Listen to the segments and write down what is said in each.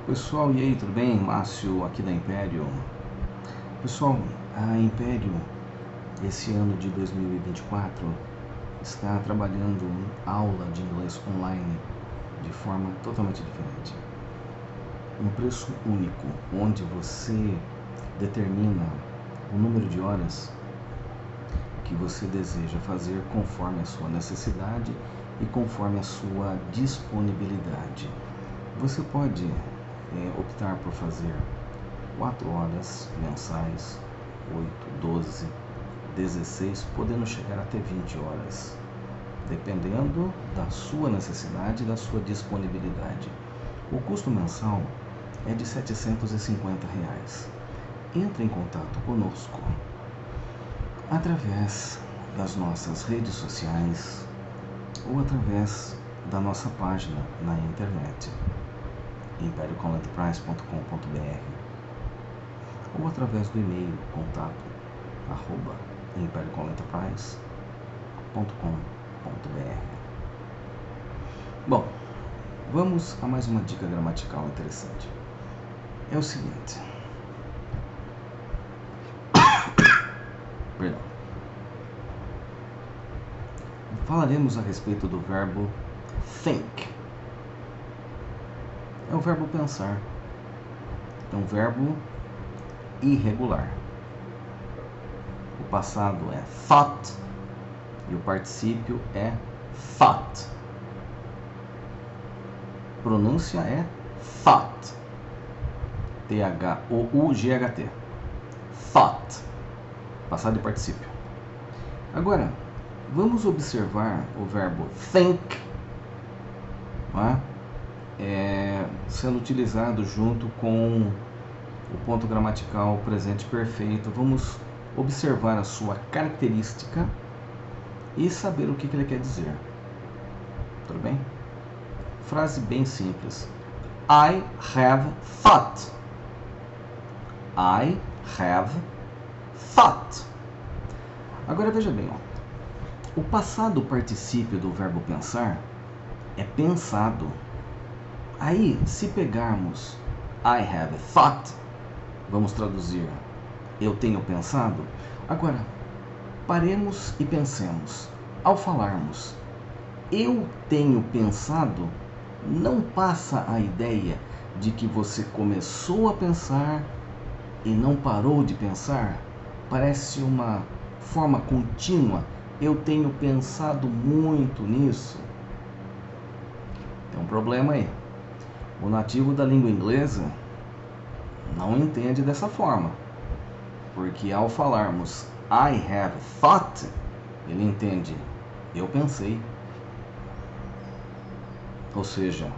Pessoal, e aí, tudo bem? Márcio aqui da Império. Pessoal, a Império, esse ano de 2024, está trabalhando aula de inglês online de forma totalmente diferente. Um preço único, onde você determina o número de horas que você deseja fazer conforme a sua necessidade e conforme a sua disponibilidade. Você pode optar por fazer 4 horas mensais, 8, 12, 16, podendo chegar até 20 horas, dependendo da sua necessidade e da sua disponibilidade. O custo mensal é de R$ 750. Entre em contato conosco através das nossas redes sociais ou através da nossa página na internet, impericolenterprise.com.br, ou através do e-mail contato@impericolenterprise.com.br. Bom, vamos a mais uma dica gramatical interessante. É o seguinte. Perdão. Falaremos a respeito do verbo think. É o verbo pensar. É um verbo irregular. O passado é thought e o particípio é thought. Pronúncia é thought. T-H-O-U-G-H-T. Thought. Passado e particípio. Agora, vamos observar o verbo think, sendo utilizado junto com o ponto gramatical presente perfeito. Vamos observar a sua característica e saber o que ele quer dizer. Tudo bem? Frase bem simples. I have thought. I have thought. Agora veja bem, o passado particípio do verbo pensar é pensado. Aí, se pegarmos I have thought, vamos traduzir eu tenho pensado. Agora, paremos e pensemos. Ao falarmos eu tenho pensado, não passa a ideia de que você começou a pensar e não parou de pensar? Parece uma forma contínua. Eu tenho pensado muito nisso. Tem um problema aí. O nativo da língua inglesa não entende dessa forma, porque ao falarmos I have thought, ele entende eu pensei. Ou seja,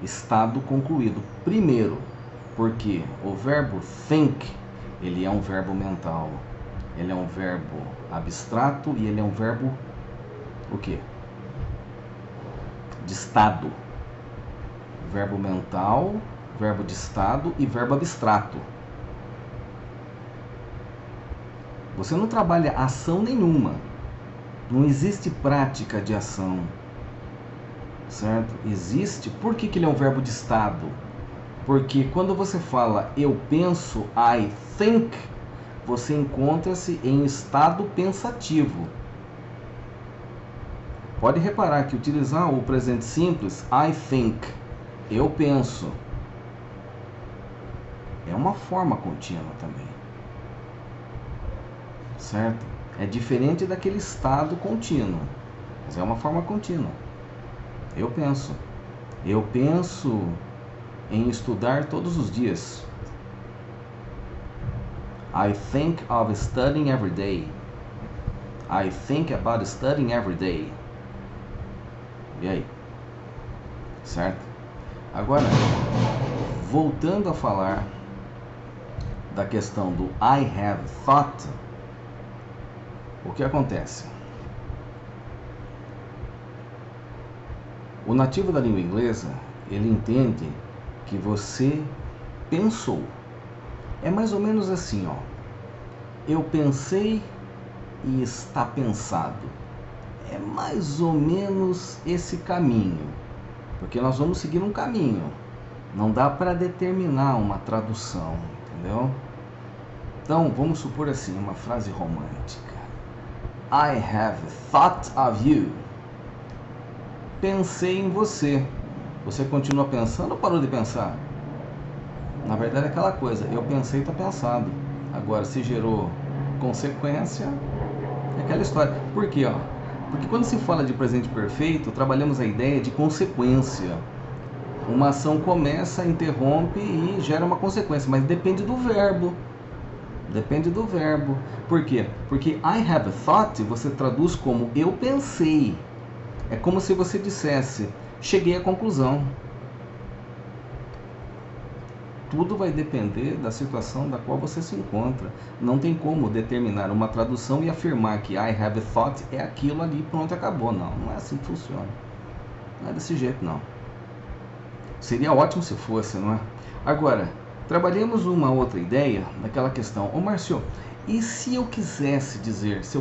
estado concluído. Primeiro, porque o verbo think, ele é um verbo mental. Ele é um verbo abstrato e ele é um verbo o quê? De estado. Verbo mental, verbo de estado e verbo abstrato. Você não trabalha ação nenhuma. Não existe prática de ação. Certo? Existe. Por que ele é um verbo de estado? Porque quando você fala eu penso, I think, você encontra-se em estado pensativo. Pode reparar que utilizar o presente simples, I think, eu penso, é uma forma contínua também. Certo? É diferente daquele estado contínuo, mas é uma forma contínua. Eu penso. Eu penso em estudar todos os dias. I think of studying every day. I think about studying every day. E aí? Certo? Agora, voltando a falar da questão do I have thought, o que acontece? O nativo da língua inglesa, ele entende que você pensou. É mais ou menos assim, eu pensei e está pensado. É mais ou menos esse caminho, porque nós vamos seguir um caminho. Não dá para determinar uma tradução, entendeu? Então, vamos supor assim, uma frase romântica. I have thought of you. Pensei em você. Você continua pensando ou parou de pensar? Na verdade é aquela coisa, eu pensei e está pensado. Agora, se gerou consequência, é aquela história. Por quê? Porque quando se fala de presente perfeito, trabalhamos a ideia de consequência. Uma ação começa, interrompe e gera uma consequência, mas depende do verbo. Depende do verbo. Por quê? Porque I have thought você traduz como eu pensei. É como se você dissesse, cheguei à conclusão. Tudo vai depender da situação da qual você se encontra. Não tem como determinar uma tradução e afirmar que I have thought é aquilo ali, pronto, acabou. Não, não é assim que funciona. Não é desse jeito, não. Seria ótimo se fosse, não é? Agora, trabalhemos uma outra ideia naquela questão. Ô Márcio, e se eu quisesse dizer assim,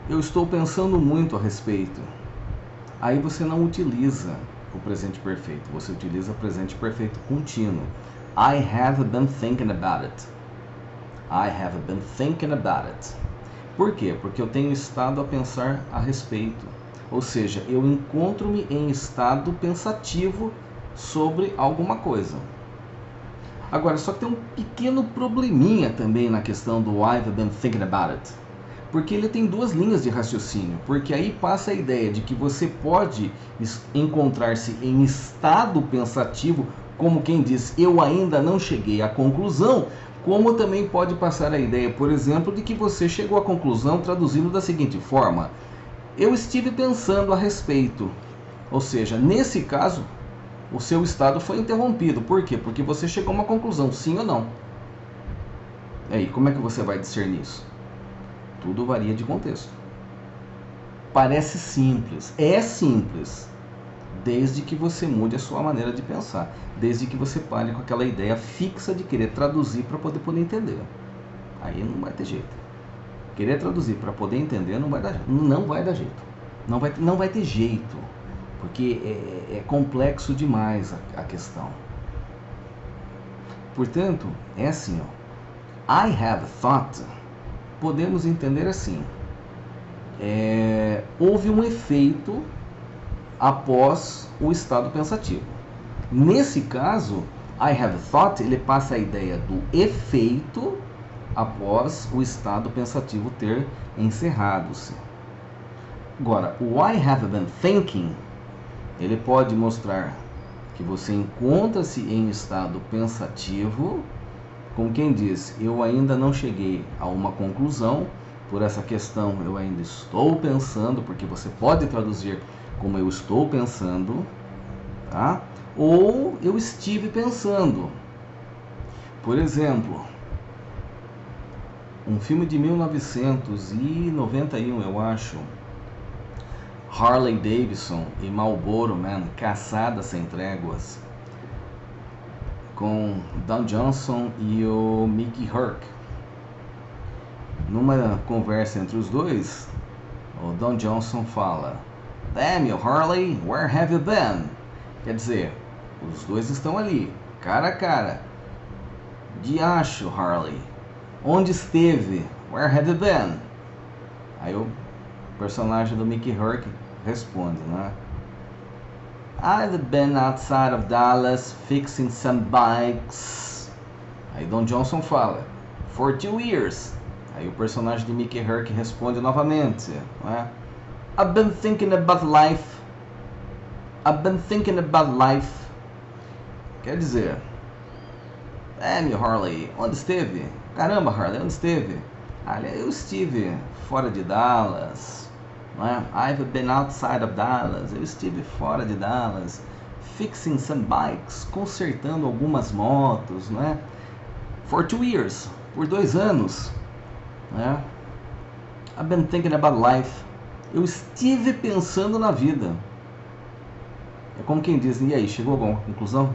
eu estou pensando muito a respeito. Aí você não utiliza o presente perfeito, você utiliza o presente perfeito contínuo. I have been thinking about it. I have been thinking about it. Por quê? Porque eu tenho estado a pensar a respeito. Ou seja, eu encontro-me em estado pensativo sobre alguma coisa. Agora, só que tem um pequeno probleminha também na questão do I've been thinking about it. Porque ele tem duas linhas de raciocínio. Porque aí passa a ideia de que você pode encontrar-se em estado pensativo, como quem diz, eu ainda não cheguei à conclusão, como também pode passar a ideia, por exemplo, de que você chegou à conclusão traduzindo da seguinte forma: eu estive pensando a respeito. Ou seja, nesse caso, o seu estado foi interrompido. Por quê? Porque você chegou a uma conclusão, sim ou não. E aí, como é que você vai discernir isso? Tudo varia de contexto. Parece simples, é simples, desde que você mude a sua maneira de pensar, desde que você pare com aquela ideia fixa de querer traduzir para poder entender. Aí não vai ter jeito. Querer traduzir para poder entender não vai dar jeito. Não vai ter jeito, porque é complexo demais a questão. Portanto, é assim, I have thought, podemos entender assim, houve um efeito após o estado pensativo. Nesse caso, I have thought, ele passa a ideia do efeito após o estado pensativo ter encerrado-se. Agora, o I have been thinking, ele pode mostrar que você encontra-se em estado pensativo, como quem diz, eu ainda não cheguei a uma conclusão, por essa questão eu ainda estou pensando, porque você pode traduzir como eu estou pensando, tá? Ou eu estive pensando. Por exemplo, um filme de 1991, eu acho, Harley Davidson e Marlboro Man, Caçada Sem Tréguas, com Don Johnson e o Mickey Rourke. Numa conversa entre os dois, o Don Johnson fala: "Damn you, Harley, where have you been?" Quer dizer, os dois estão ali, cara a cara. Diacho, Harley, onde esteve? Where have you been? Aí o personagem do Mickey Rourke responde, né? I've been outside of Dallas fixing some bikes. Aí Don Johnson fala, for 2 years. Aí o personagem de Mickey Rourke responde novamente, né? I've been thinking about life. I've been thinking about life. Quer dizer, meu Harley, onde esteve? Caramba, Harley, onde esteve? Olha, eu estive fora de Dallas. Não é? I've been outside of Dallas. Eu estive fora de Dallas, fixing some bikes, consertando algumas motos, não é? For 2 years, por 2 anos, né? I've been thinking about life. Eu estive pensando na vida. É como quem diz, e aí, chegou a alguma conclusão?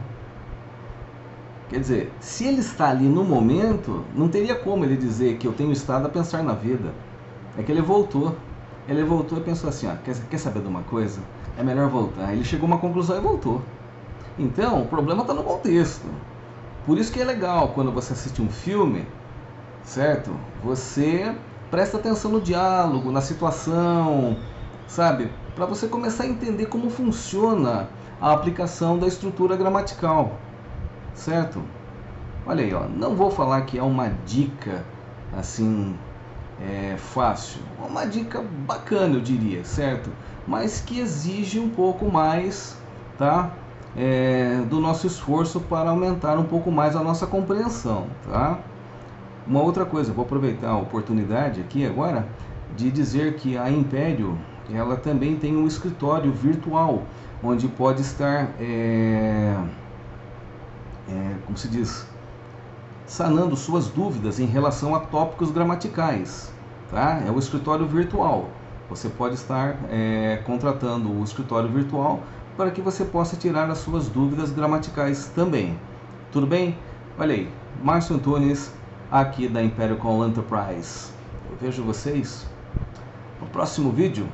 Quer dizer, se ele está ali no momento, não teria como ele dizer que eu tenho estado a pensar na vida. É que ele voltou. Ele voltou e pensou assim, ó, quer saber de uma coisa? É melhor voltar. Ele chegou a uma conclusão e voltou. Então, o problema está no contexto. Por isso que é legal quando você assiste um filme, certo? Você presta atenção no diálogo, na situação, sabe? Para você começar a entender como funciona a aplicação da estrutura gramatical, certo? Olha aí, ó, não vou falar que é uma dica assim fácil, uma dica bacana eu diria, certo? Mas que exige um pouco mais, tá? Do nosso esforço para aumentar um pouco mais a nossa compreensão, tá? Uma outra coisa, vou aproveitar a oportunidade aqui agora de dizer que a Império, ela também tem um escritório virtual, onde pode estar, como se diz, sanando suas dúvidas em relação a tópicos gramaticais, tá? É o escritório virtual. Você pode estar contratando o escritório virtual para que você possa tirar as suas dúvidas gramaticais também. Tudo bem? Olha aí, Márcio Antunes, aqui da Imperial Call Enterprise. Eu vejo vocês no próximo vídeo.